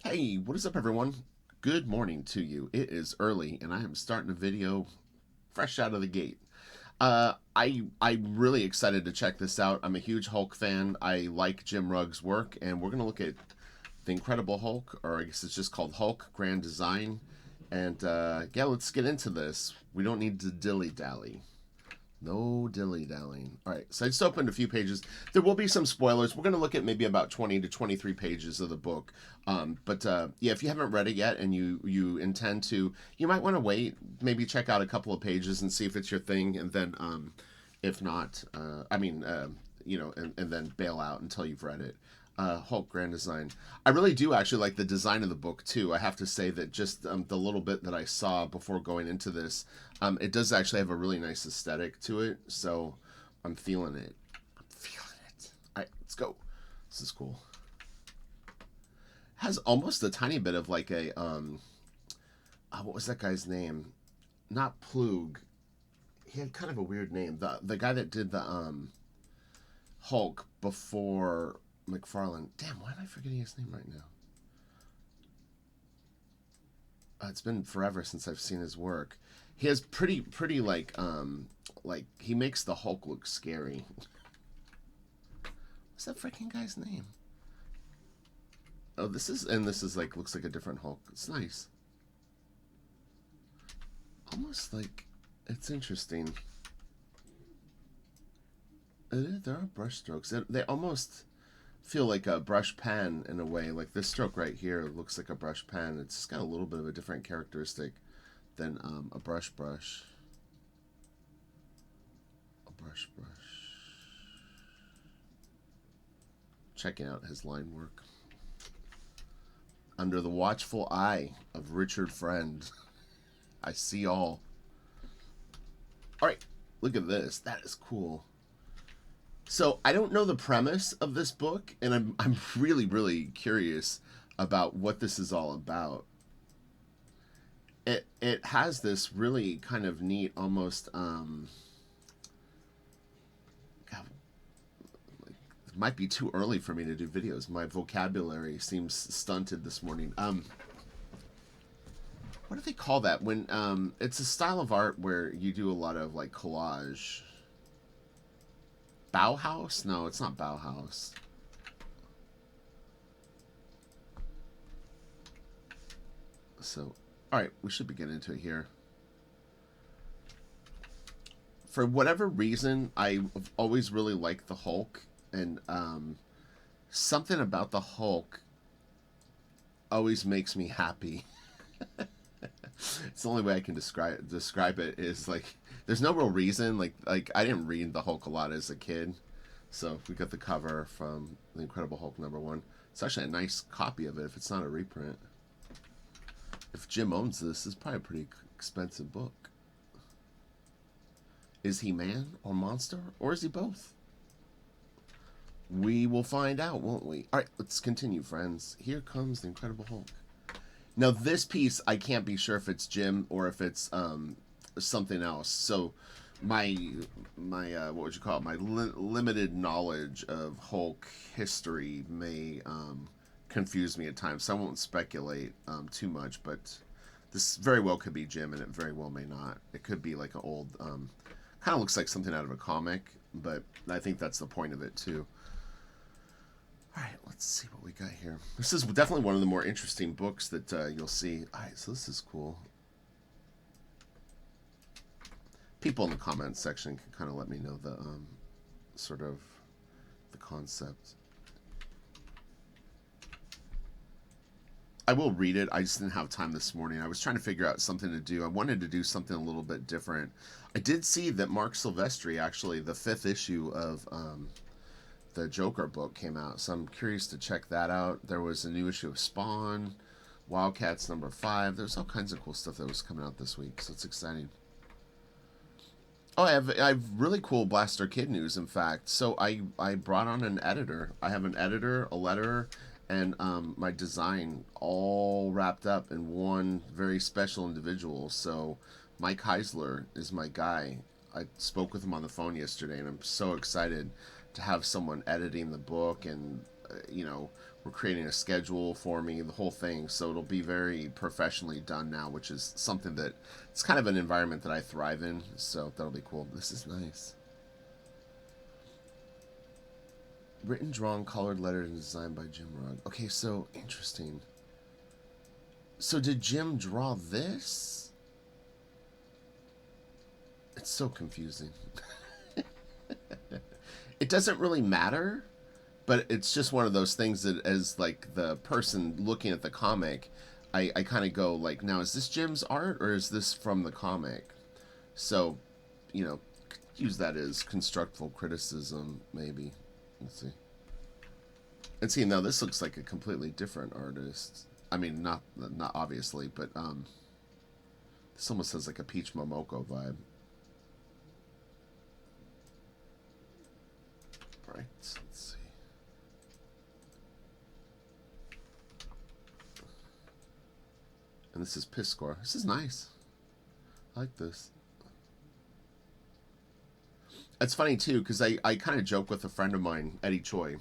Hey, what is up, everyone? Good morning to you. It is early, and I am starting a video fresh out of the gate. I'm really excited to check this out. I'm a huge Hulk fan. I like Jim Rugg's work, and we're gonna look at the Incredible Hulk, or I guess it's just called Hulk Grand Design. And yeah, let's get into this. We don't need to dilly dally. No dilly-dallying. All right, so I just opened a few pages. There will be some spoilers. We're going to look at maybe about 20 to 23 pages of the book. But yeah, if you haven't read it yet and you intend to, you might want to wait, maybe check out a couple of pages and see if it's your thing, and then if not, and then bail out until you've read it. Hulk Grand Design. I really do actually like the design of the book too. I have to say that just the little bit that I saw before going into this, it does actually have a really nice aesthetic to it. So I'm feeling it. I'm feeling it. All right, let's go. This is cool. Has almost a tiny bit of like a what was that guy's name? Not Plug. He had kind of a weird name. The guy that did the Hulk before McFarlane. Damn, why am I forgetting his name right now? It's been forever since I've seen his work. He has pretty like he makes the Hulk look scary. What's that freaking guy's name? Oh, this is like looks like a different Hulk. It's nice. Almost like it's interesting. There are brush strokes. They almost feel like a brush pen in a way. Like this stroke right here looks like a brush pen. It's got a little bit of a different characteristic than a brush. A brush. Checking out his line work. Under the watchful eye of Richard Friend, I see all. All right, look at this. That is cool. So I don't know the premise of this book, and I'm really curious about what this is all about. It has this really kind of neat, almost God, like, it might be too early for me to do videos. My vocabulary seems stunted this morning. What do they call that when it's a style of art where you do a lot of like collage? Bauhaus? No, it's not Bauhaus. So, all right, we should be getting into it here. For whatever reason, I've always really liked the Hulk, and something about the Hulk always makes me happy. It's the only way I can describe it is like there's no real reason. Like I didn't read the Hulk a lot as a kid, so we got the cover from the Incredible Hulk #1. It's actually a nice copy of it if it's not a reprint. If Jim owns this, it's probably a pretty expensive book. Is he man or monster, or is he both? We will find out, won't we? All right, let's continue, friends. Here comes the Incredible Hulk. Now, this piece, I can't be sure if it's Jim or if it's something else. So, my what would you call it? My limited knowledge of Hulk history may confuse me at times. So I won't speculate too much. But this very well could be Jim, and it very well may not. It could be like an old, kind of looks like something out of a comic, but I think that's the point of it too. All right, let's see what we got here. This is definitely one of the more interesting books that you'll see. All right, so this is cool. People in the comments section can kind of let me know the sort of the concept. I will read it. I just didn't have time this morning. I was trying to figure out something to do. I wanted to do something a little bit different. I did see that Mark Silvestri, actually, the 5th issue of the Joker book came out, so I'm curious to check that out. There was a new issue of Spawn, Wildcats #5. There's all kinds of cool stuff that was coming out this week, so it's exciting. Oh, I have really cool Blaster Kid news, in fact. So I brought on an editor. I have an editor, a letterer, and my design all wrapped up in one very special individual. So Mike Heisler is my guy. I spoke with him on the phone yesterday, and I'm so excited to have someone editing the book, and we're creating a schedule for me, the whole thing. So it'll be very professionally done now, which is something that it's kind of an environment that I thrive in. So that'll be cool. This is nice. Written, drawn, colored, lettered, and designed by Jim Rugg. Okay, so interesting. So did Jim draw this? It's so confusing. It doesn't really matter, but it's just one of those things that as like the person looking at the comic, I kind of go like, now is this Jim's art or is this from the comic? So, you know, use that as constructive criticism, maybe. Let's see. And see, now this looks like a completely different artist. I mean, not obviously, but this almost has like a Peach Momoko vibe. Right, let's see. And this is Piss Score. This is nice. I like this. It's funny too, because I kind of joke with a friend of mine, Eddie Choi,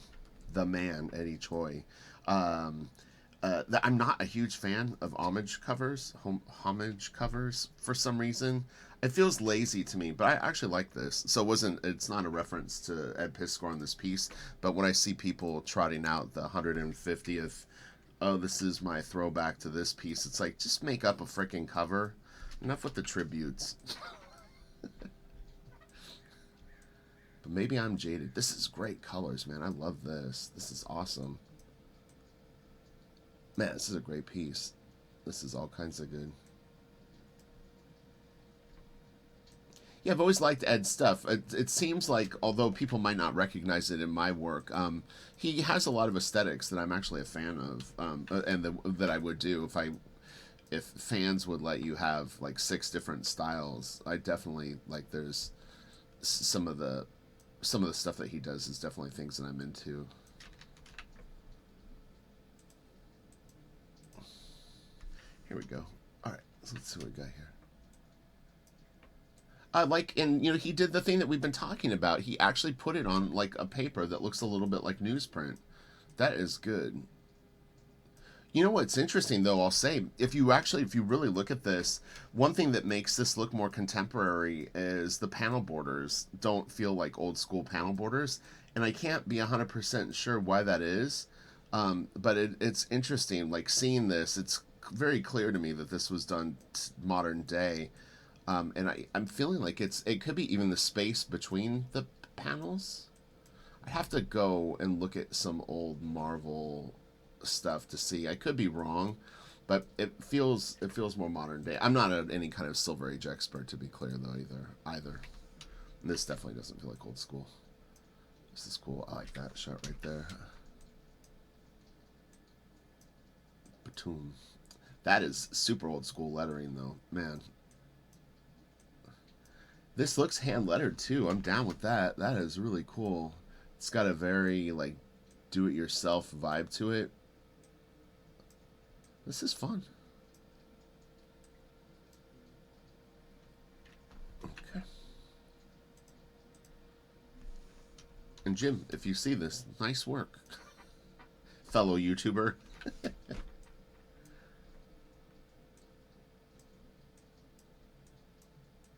the man, Eddie Choi. That I'm not a huge fan of homage covers, for some reason. It feels lazy to me, but I actually like this. So it's not a reference to Ed Piskor on this piece, but when I see people trotting out the 150th, oh, this is my throwback to this piece, it's like, just make up a freaking cover. Enough with the tributes. But maybe I'm jaded. This is great colors, man. I love this. This is awesome. Man, this is a great piece. This is all kinds of good. Yeah, I've always liked Ed's stuff. It seems like, although people might not recognize it in my work, he has a lot of aesthetics that I'm actually a fan of, that I would do if fans would let you have like 6 different styles. I definitely like. There's some of the stuff that he does is definitely things that I'm into. Here we go. All right, let's see what we got here. And he did the thing that we've been talking about. He actually put it on like a paper that looks a little bit like newsprint. That is good. You know what's interesting though, I'll say, if you really look at this, one thing that makes this look more contemporary is the panel borders don't feel like old school panel borders, and I can't be 100% sure why that is. But it's interesting, like seeing this, it's very clear to me that this was done modern day. And I'm feeling like it could be even the space between the panels. I have to go and look at some old Marvel stuff to see. I could be wrong, but it feels more modern day. I'm not any kind of Silver Age expert, to be clear, though, either. And this definitely doesn't feel like old school. This is cool. I like that shot right there. Batum. That is super old school lettering, though. Man. This looks hand lettered too. I'm down with that. That is really cool. It's got a very like do-it-yourself vibe to it. This is fun. Okay. And Jim, if you see this, nice work. Fellow YouTuber.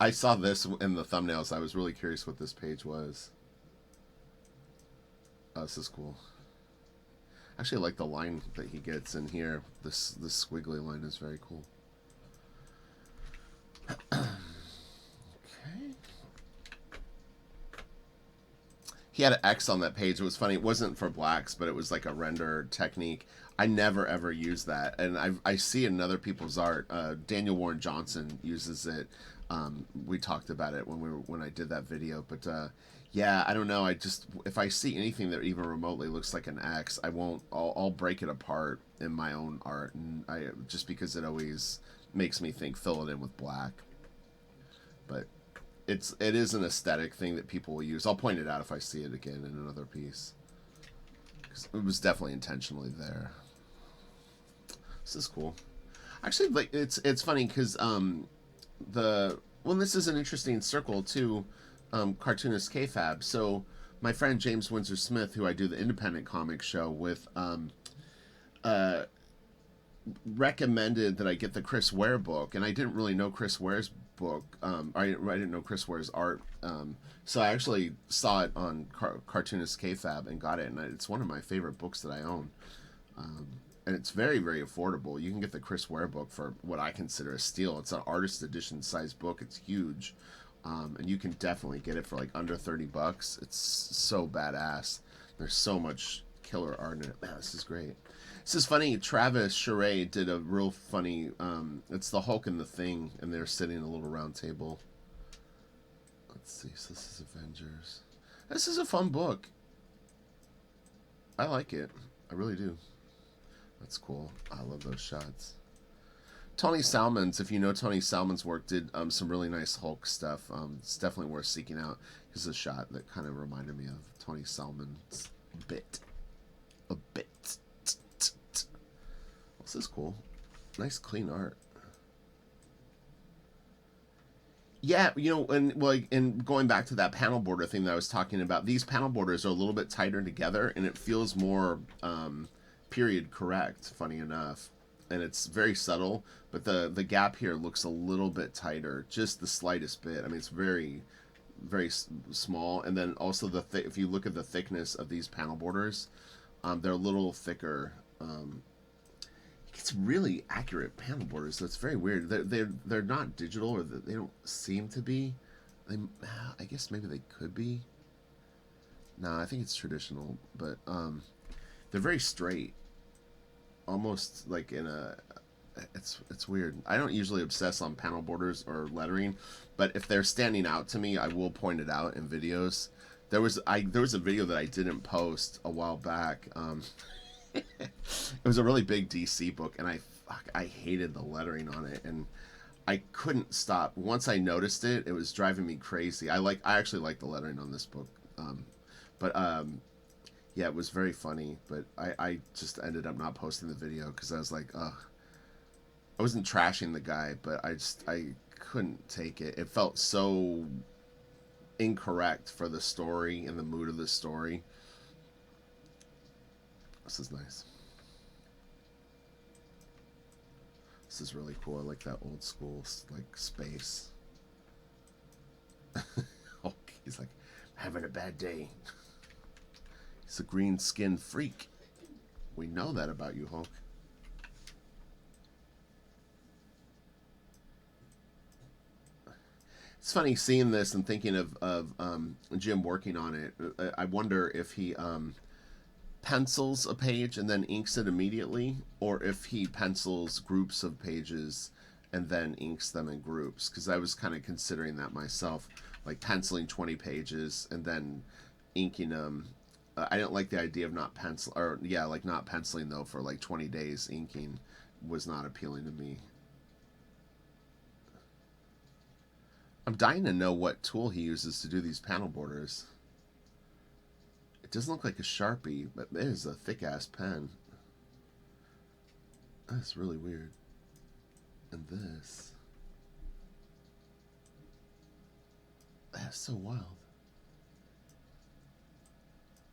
I saw this in the thumbnails. I was really curious what this page was. Oh, this is cool. Actually, I like the line that he gets in here. This squiggly line is very cool. Okay. He had an X on that page. It was funny. It wasn't for blacks, but it was like a render technique. I never ever use that, and I see in other people's art. Daniel Warren Johnson uses it. We talked about it when I did that video, but yeah, I don't know. If I see anything that even remotely looks like an X, I'll break it apart in my own art, and just because it always makes me think fill it in with black. But it is an aesthetic thing that people will use. I'll point it out if I see it again in another piece. 'Cause it was definitely intentionally there. This is cool. Actually, like it's funny because this is an interesting circle too, cartoonist KFAB. So my friend James Windsor Smith, who I do the independent comic show with, uh, recommended that I get the Chris Ware book, and I didn't really know Chris Ware's book. I didn't know Chris Ware's art. So I actually saw it on Cartoonist KFAB and got it, and it's one of my favorite books that I own. And it's very, very affordable. You can get the Chris Ware book for what I consider a steal. It's an artist edition size book. It's huge, and you can definitely get it for like under $30. It's so badass. There's so much killer art in it. Man, this is great. This is funny. Travis Charest did a real funny. It's the Hulk and the Thing, and they're sitting at a little round table. Let's see. So this is Avengers. This is a fun book. I like it. I really do. That's cool. I love those shots. Tony Salmons, if you know Tony Salmons' work, did some really nice Hulk stuff. It's definitely worth seeking out. Here's a shot that kind of reminded me of Tony Salmons a bit. A bit. This is cool. Nice, clean art. Yeah, you know, and going back to that panel border thing that I was talking about, these panel borders are a little bit tighter together, and it feels more period correct. Funny enough, and it's very subtle, but the gap here looks a little bit tighter, just the slightest bit. I mean, it's very, very small, and then also if you look at the thickness of these panel borders, they're a little thicker. It's really accurate panel borders, so it's very weird. They're not digital, or they don't seem to be. I guess maybe they could be. No, I think it's traditional, but they're very straight, almost like in a. It's weird. I don't usually obsess on panel borders or lettering, but if they're standing out to me, I will point it out in videos. There was a video that I didn't post a while back. It was a really big DC book, and I hated the lettering on it, and I couldn't stop. Once I noticed it, it was driving me crazy. I actually like the lettering on this book, but yeah, it was very funny. But I just ended up not posting the video because I was like, ugh. I wasn't trashing the guy, but I couldn't take it. It felt so incorrect for the story and the mood of the story. This is nice. This is really cool. I like that old school like space. Oh, he's like having a bad day. He's a green skinned freak. We know that about you, Hulk. It's funny seeing this and thinking of Jim working on it. I wonder if he pencils a page and then inks it immediately, or if he pencils groups of pages and then inks them in groups. Because I was kind of considering that myself, like penciling 20 pages and then inking them. I didn't like the idea of not penciling though for like 20 days. Inking was not appealing to me. I'm dying to know what tool he uses to do these panel borders. It doesn't look like a Sharpie, but it is a thick-ass pen. That's really weird. And this. That's so wild.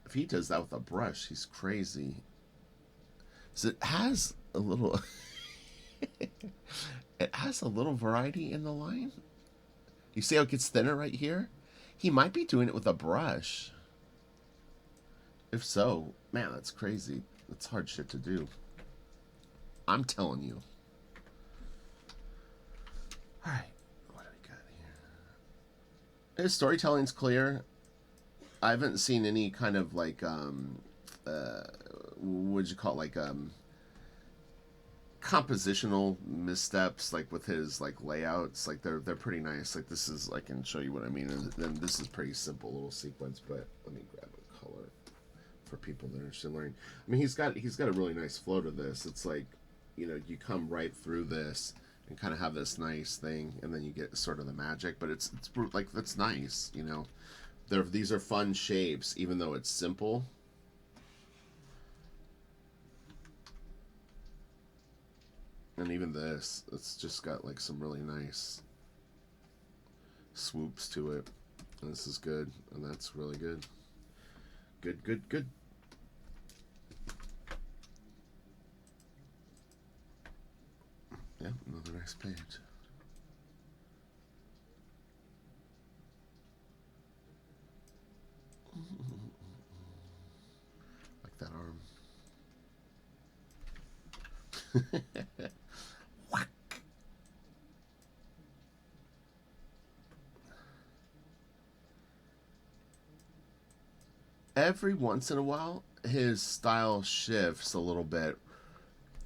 If he does that with a brush, he's crazy. So it has a little... it has a little variety in the line. You see how it gets thinner right here? He might be doing it with a brush. If so, man, that's crazy. That's hard shit to do. I'm telling you. Alright, what do we got here? His storytelling's clear. I haven't seen any kind of like, what would you call it? Like, compositional missteps, like with his like layouts. Like they're pretty nice. Like this is, I can show you what I mean. And then this is pretty simple little sequence, but let me grab a color for people that are interested in learning. I mean, he's got a really nice flow to this. It's like, you know, you come right through this and kind of have this nice thing, and then you get sort of the magic. But it's like, that's nice, you know. These are fun shapes, even though it's simple. And even this, it's just got like some really nice swoops to it. And this is good, and that's really good. Good, good, good. nice page. Like that arm. Whack. Every once in a while, his style shifts a little bit.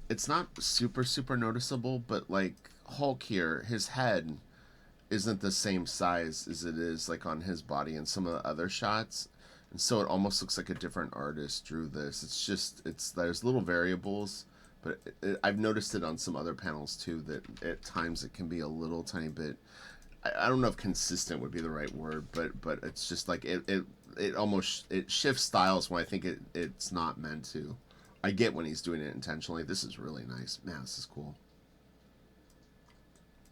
It's not super, super noticeable, but like Hulk here, his head isn't the same size as it is like on his body in some of the other shots. And so it almost looks like a different artist drew this. It's just, there's little variables, but I've noticed it on some other panels too, that at times it can be a little tiny bit, I don't know if consistent would be the right word, but it's just like it almost, it shifts styles when I think it's not meant to. I get when he's doing it intentionally. This is really nice. Man, this is cool.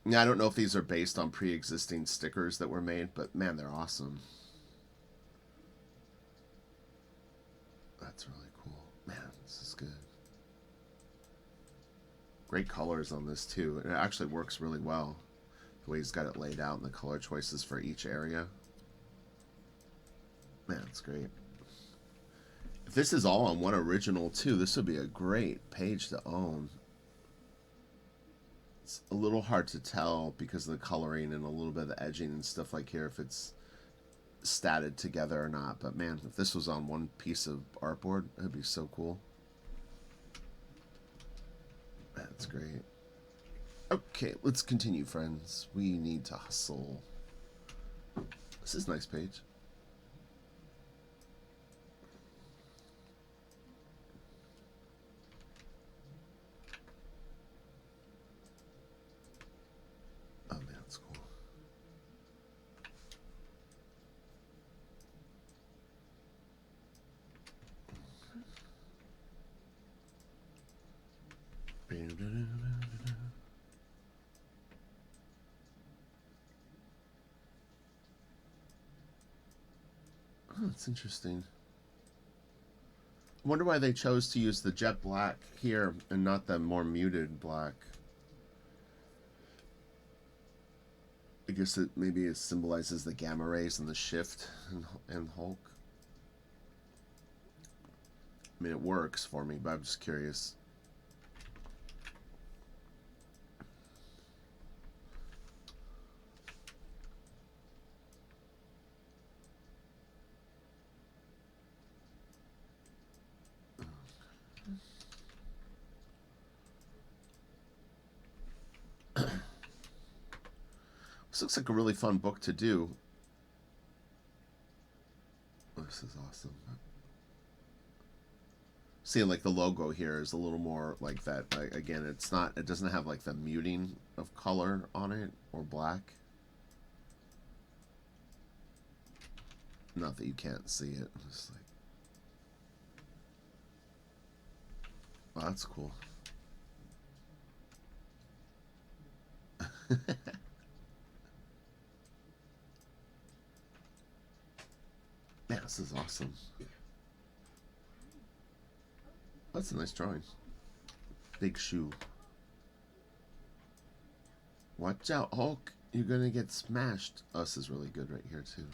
Yeah, I don't know if these are based on pre-existing stickers that were made, but man, they're awesome. That's really cool. Man, this is good. Great colors on this too. It actually works really well. The way he's got it laid out and the color choices for each area. Man, it's great. If this is all on one original too, this would be a great page to own. It's a little hard to tell because of the coloring and a little bit of the edging and stuff like here if it's statted together or not. But man, if this was on one piece of artboard, it'd be so cool. That's great. Okay, let's continue, friends. We need to hustle. This is a nice page. Oh man, that's cool. Oh, that's interesting. I wonder why they chose to use the jet black here and not the more muted black. I guess it maybe it symbolizes the gamma rays and the shift and Hulk. I mean, it works for me, but I'm just curious. This looks like a really fun book to do. Oh, this is awesome. Seeing like the logo here is a little more like that. Like, again, it's not. It doesn't have like the muting of color on it or black. Not that you can't see it. It's like, oh, that's cool. Man, this is awesome. That's a nice drawing. Big shoe. Watch out, Hulk. You're gonna get smashed. Oh, this is really good right here, too.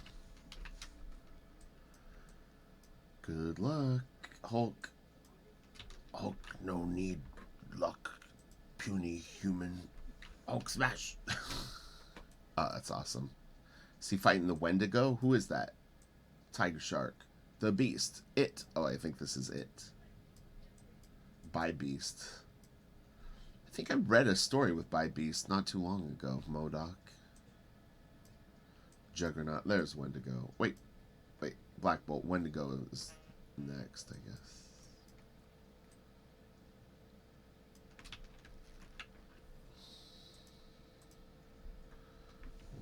Good luck, Hulk. Hulk, no need luck. Puny human. Hulk smash. Oh, that's awesome. Is he fighting the Wendigo? Who is that? Tiger Shark. The Beast. It. Oh, I think this is it. By Beast. I think I read a story with By Beast not too long ago. MODOK. Juggernaut. There's Wendigo. Wait. Black Bolt. Wendigo is next, I guess.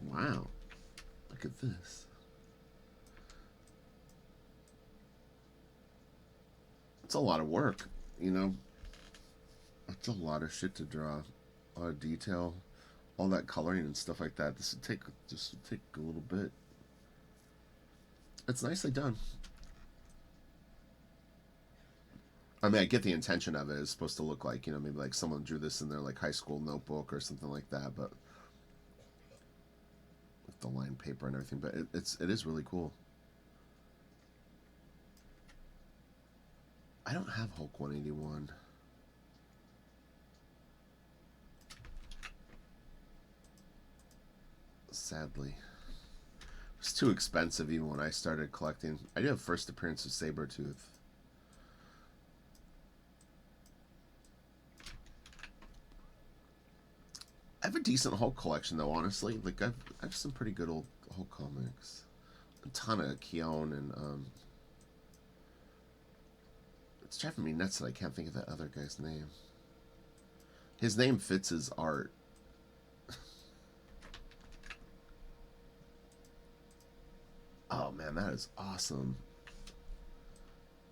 Wow. Look at this. It's a lot of work, you know. It's a lot of shit to draw. A lot of detail. All that coloring and stuff like that. This would take a little bit. It's nicely done. I mean, I get the intention of it. It's supposed to look like, maybe like someone drew this in their like high school notebook or something like that, but with the lined paper and everything. But it is really cool. I don't have Hulk 181. Sadly. It's too expensive even when I started collecting. I did have first appearance of Sabretooth. I have a decent Hulk collection though, honestly. Like I have some pretty good old Hulk comics. A ton of Keown and it's driving me nuts that I can't think of that other guy's name. His name fits his art. Oh man, that is awesome.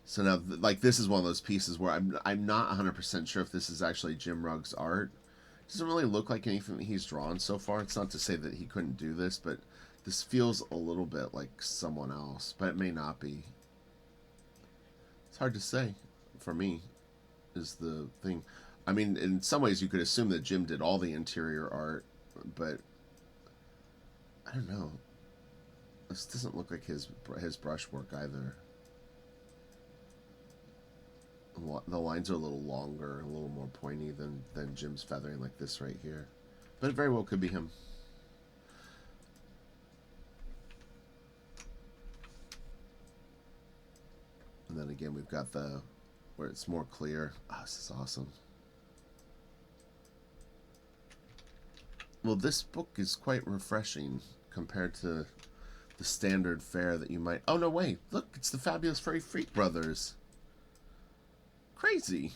So now, like, this is one of those pieces where I'm not 100% sure if this is actually Jim Rugg's art. It doesn't really look like anything he's drawn so far. It's not to say that he couldn't do this, but this feels a little bit like someone else, but it may not be. It's hard to say. For me, is the thing. I mean, in some ways, you could assume that Jim did all the interior art, but I don't know. This doesn't look like his brushwork either. The lines are a little longer, a little more pointy than Jim's feathering, like this right here. But it very well could be him. And then again, we've got the where it's more clear. Oh, this is awesome. Well, this book is quite refreshing compared to the standard fare that you might. Oh no, wait! Look, it's the Fabulous Furry Freak Brothers. Crazy.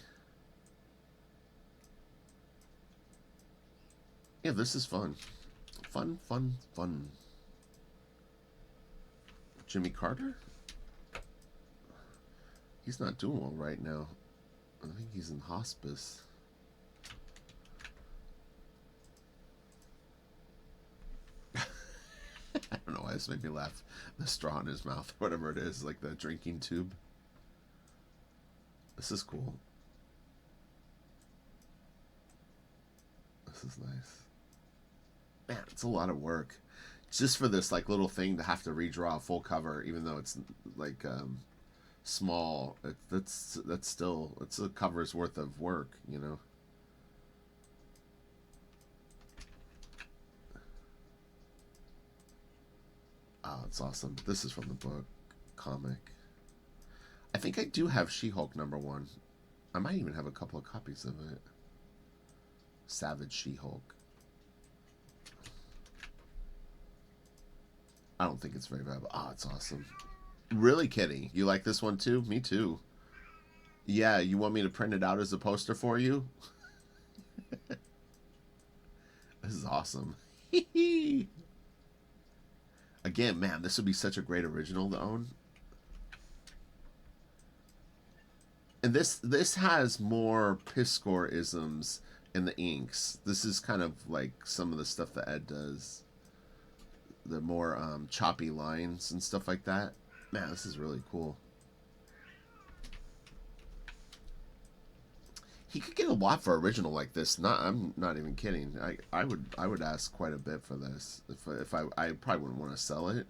Yeah, this is fun. Fun, fun, fun. Jimmy Carter? He's not doing well right now. I think he's in hospice. I don't know why this made me laugh. The straw in his mouth, whatever it is, like the drinking tube. This is cool. This is nice. Man, it's a lot of work. Just for this like little thing to have to redraw a full cover, even though it's like small. That's still it's a cover's worth of work. Oh, it's awesome. This is from the book comic. I think I do have She-Hulk #1. I might even have a couple of copies of it. Savage She-Hulk. I don't think it's very valuable. Oh, it's awesome. Really, Kitty? You like this one too? Me too. Yeah, you want me to print it out as a poster for you? This is awesome. Again, man, this would be such a great original to own. And this has more Piscor isms in the inks. This is kind of like some of the stuff that Ed does. The more choppy lines and stuff like that. Man, this is really cool. He could get a lot for original like this. I'm not even kidding. I would ask quite a bit for this. If I probably wouldn't want to sell it,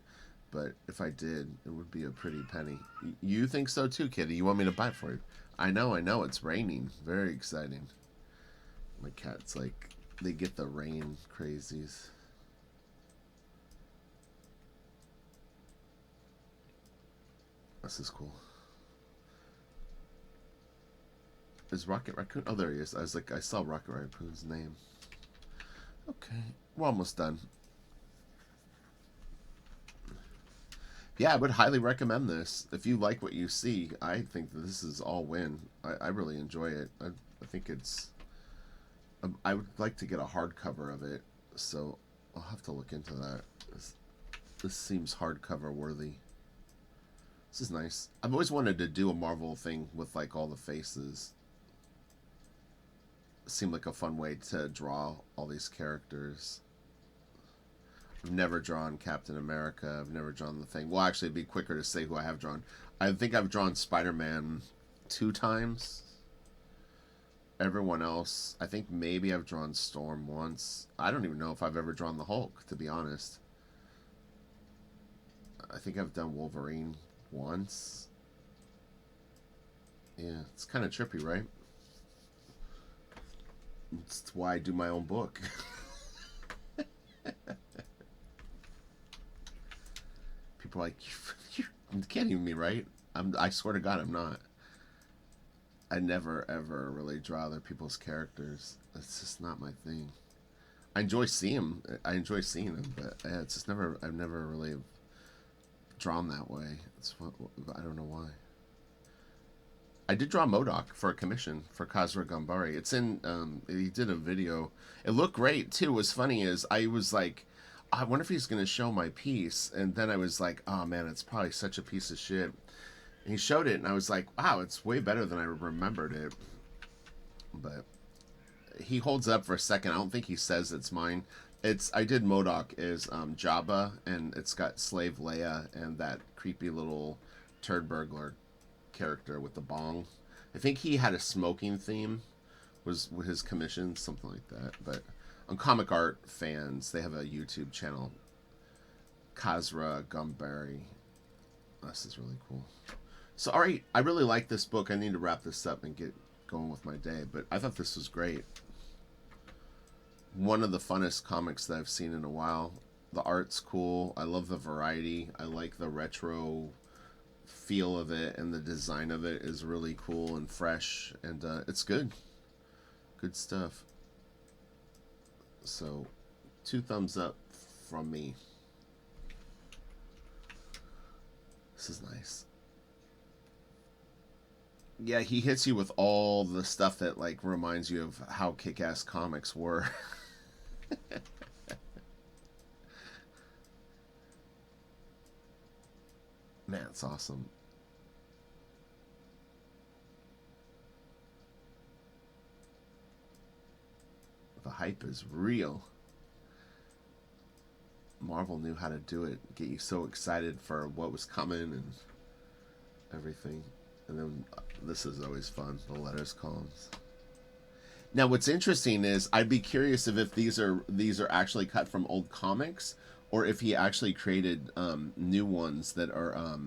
but if I did, it would be a pretty penny. You think so too, Kitty? You want me to buy it for you? I know. It's raining. Very exciting. My cat's like, they get the rain crazies. This is cool. Is Rocket Raccoon? Oh, there he is. I was like, I saw Rocket Raccoon's name. Okay, we're almost done. Yeah, I would highly recommend this. If you like what you see, I think that this is all win. I really enjoy it. I think it's... I would like to get a hardcover of it, so I'll have to look into that. This seems hardcover worthy. This is nice. I've always wanted to do a Marvel thing with like all the faces. It seemed like a fun way to draw all these characters. I've never drawn Captain America. I've never drawn the Thing. Well, actually, it'd be quicker to say who I have drawn. I think I've drawn Spider-Man 2 times. Everyone else, I think maybe I've drawn Storm once. I don't even know if I've ever drawn the Hulk, to be honest. I think I've done Wolverine once. Yeah, it's kind of trippy, right? That's why I do my own book. People are like, you can't even be right. I swear to God, I'm not. I never ever really draw other people's characters. It's just not my thing. I enjoy seeing them. I enjoy seeing them, but it's just never. I've never really drawn that way. I don't know why. I did draw Modok for a commission for Kazra Gambari. It's in. He did a video. It looked great too. What's funny is I was like, I wonder if he's gonna show my piece, and then I was like, oh man, it's probably such a piece of shit. And he showed it, and I was like, wow, it's way better than I remembered it. But he holds up for a second. I don't think he says it's mine. I did Modok is Jabba, and it's got Slave Leia and that creepy little turd burglar character with the bong. I think he had a smoking theme, was his commission, something like that. But on Comic Art fans, they have a YouTube channel, Kazra Gumberry. This is really cool. So, all right, I really like this book. I need to wrap this up and get going with my day, but I thought this was great. One of the funnest comics that I've seen in a while. The art's cool. I love the variety. I like the retro feel of it, and the design of it is really cool and fresh, and it's good. Good stuff. So, 2 thumbs up from me. This is nice. Yeah, he hits you with all the stuff that like reminds you of how kick-ass comics were. Man, it's awesome. The hype is real. Marvel knew how to do it, get you so excited for what was coming and everything. And then this is always fun, the letters columns. Now, what's interesting is I'd be curious if these are actually cut from old comics, or if he actually created new ones that are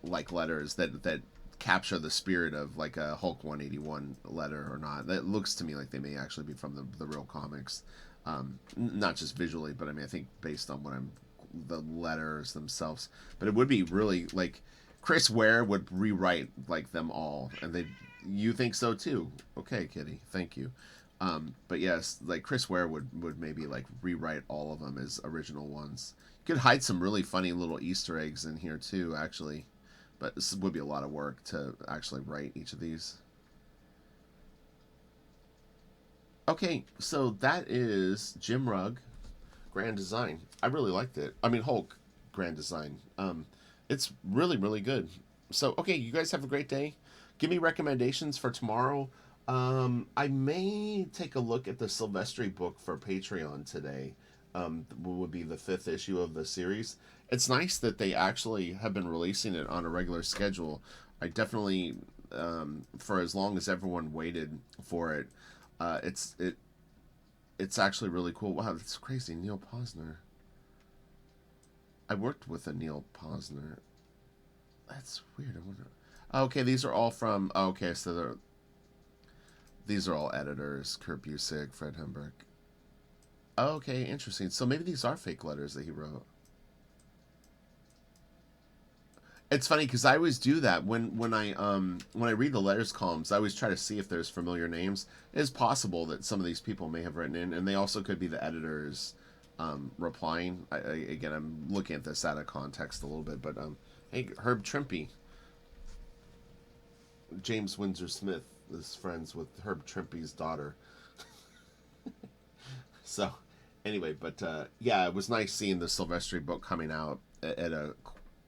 like letters that capture the spirit of like a Hulk 181 letter or not. That looks to me like they may actually be from the real comics, not just visually, but I mean I think based on the letters themselves. But it would be really like Chris Ware would rewrite like them all, and they. You think so too? Okay, Kitty. Thank you. But yes, like Chris Ware would maybe like rewrite all of them as original ones. You could hide some really funny little Easter eggs in here too, actually. But this would be a lot of work to actually write each of these. Okay, so that is Jim Rugg, Grand Design. I really liked it. I mean Hulk, Grand Design. It's really really good. So okay, you guys have a great day. Give me recommendations for tomorrow. I may take a look at the Silvestri book for Patreon today. Would be the 5th issue of the series. It's nice that they actually have been releasing it on a regular schedule. I definitely, for as long as everyone waited for it, it's actually really cool. Wow, that's crazy. Neil Posner. I worked with a Neil Posner. That's weird. I wonder. Okay, these are all from. Okay, so these are all editors: Kurt Busiek, Fred Hembrick. Okay, interesting. So maybe these are fake letters that he wrote. It's funny because I always do that when I read the letters columns. I always try to see if there's familiar names. It is possible that some of these people may have written in, and they also could be the editors replying. Again, I'm looking at this out of context a little bit, but hey, Herb Trimpe. James Windsor Smith is friends with Herb Trimpe's daughter. So, anyway, but yeah, it was nice seeing the Silvestri book coming out at a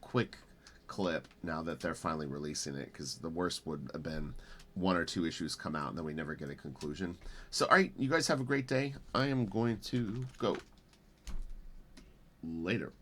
quick clip now that they're finally releasing it, because the worst would have been 1 or 2 issues come out and then we never get a conclusion. So, all right, you guys have a great day. I am going to go. Later.